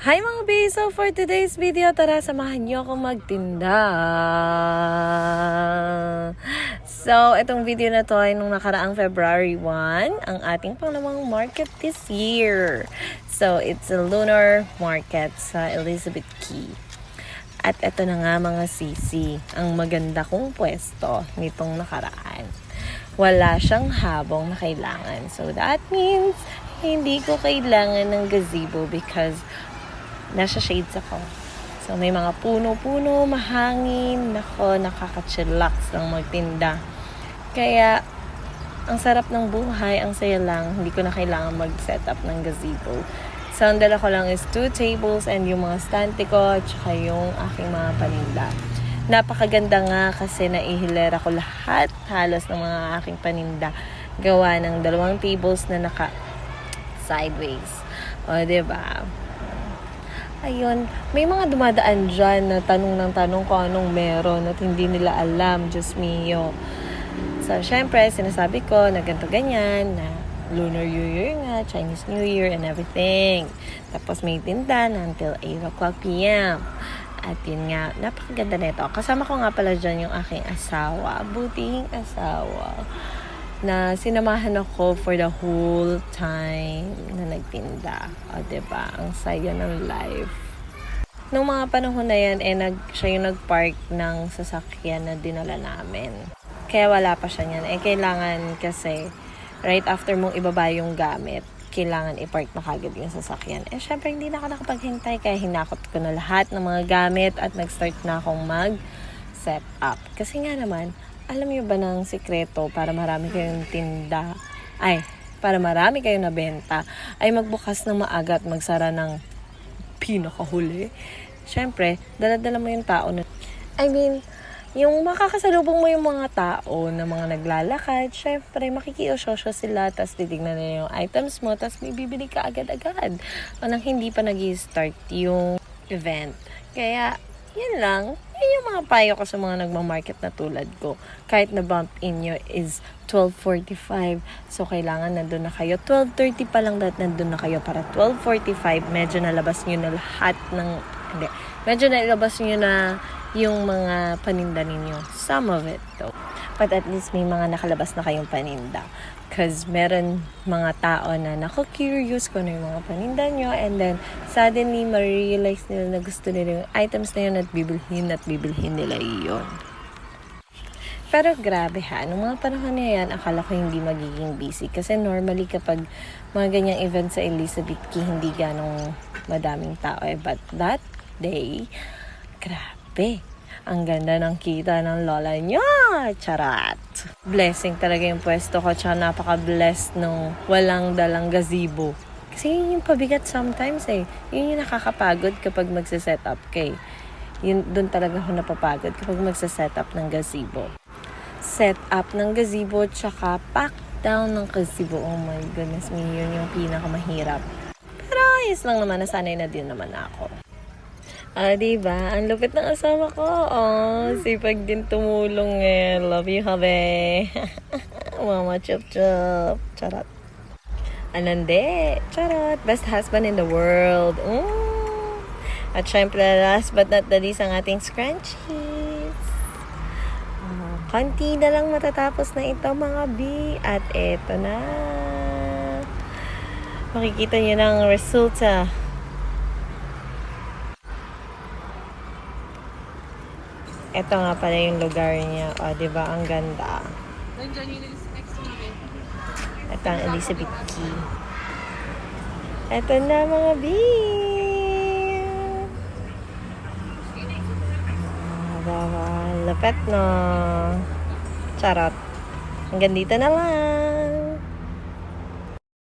Hi mga bae! So for today's video, tara samahan niyo ako magtinda. So itong video na to ay nung nakaraang February 1, ang ating pangalawang market this year. So it's a lunar market sa Elizabeth Quay. At ito na nga mga sisi, ang maganda kong pwesto nitong nakaraan. Wala siyang habong na kailangan. So that means hindi ko kailangan ng gazebo because nasa shades ako. So, may mga puno-puno, mahangin. Nako, nakaka-chillax lang magtinda. Kaya, ang sarap ng buhay, ang saya lang. Hindi ko na kailangan mag-set up ng gazebo. So, ang dala ko lang is 2 tables and yung mga stante ko, tsaka yung aking mga paninda. Napakaganda nga kasi naihilera ko lahat halos ng mga aking paninda. Gawa ng 2 tables na naka-sideways. O, diba? Ayun, may mga dumadaan dyan na tanong ng tanong kung anong meron at hindi nila alam, Diyos mio. So, syempre, sinasabi ko na ganito ganyan, na Lunar New Year nga, Chinese New Year and everything. Tapos may tinda na until 8 o'clock p.m. At yun nga, napakaganda nito. Kasama ko nga pala dyan yung aking asawa, butihing asawa, na sinamahan ako for the whole time na nagtinda. O, diba? Ang saya ng life. Nung mga panahon na yan, siya yung nag-park ng sasakyan na dinala namin. Kaya wala pa siya niyan. Kailangan kasi, right after mong ibaba yung gamit, kailangan i-park na kagad yung sasakyan. Syempre, hindi na ako nakapaghintay, kaya hinakot ko na lahat ng mga gamit at nag-start na akong mag-set up. Kasi nga naman, alam niyo ba ng sikreto para marami kayong tinda, para marami kayong nabenta, ay magbukas ng maaga at magsara ng pinakahuli? Siyempre, dala-dala mo yung tao na, yung makakasalubong mo yung mga tao na mga naglalakad, syempre, makikiyososyo sila, tas titignan nila yung items mo, tas may bibili ka agad-agad. Nang hindi pa nag-start yung event. Kaya, yan lang. Yan yung mga payo ko sa mga nagmamarket na tulad ko. Kahit na bump in nyo is 12:45. So, kailangan nandun na kayo. 12:30 pa lang nandun na kayo para 12:45. Medyo nalabas nyo na lahat ng... Hindi. Medyo nalabas nyo na yung mga paninda ninyo. Some of it, though. But at least may mga nakalabas na kayong paninda. Because meron mga tao na nako-curious kung ano yung mga paninda nyo, and then suddenly ma-realize nila na gusto nila yung items na yun at bibilhin nila yun. Pero grabe ha, nung mga panahon na yan, akala ko hindi magiging busy. Kasi normally kapag mga ganyang event sa Elizabeth Quay, hindi ganong madaming tao. But that day, grabe. Ang ganda ng kita ng lola niya. Charat. Blessing talaga yung pwesto ko. Tsaka napaka-blessed nung walang dalang gazebo. Kasi yun yung pabigat sometimes Yun yung nakakapagod kapag magsa-set up doon talaga ako napapagod kapag magsa-set up ng gazebo. Set up ng gazebo tsaka pack down ng gazebo. Oh my goodness me. Yun yung pinakamahirap. Pero ayos lang naman. Nasanay na din naman ako. Diba? Ang lupit ng asawa ko. Sipag din tumulong Love you, habe. Mama chup-chup. Charot. Anande. Charot. Best husband in the world. At syempre, last but not the least, ang ating scrunchies. Konti na lang matatapos na ito, mga bi. At eto na. Makikita nyo ng resulta. Ito nga pala yung lugar niya. Diba? Ang ganda. Ito ang Elizabeth Quay. Ito na, mga beer. Lapet no. Charot. Hanggang dito na lang.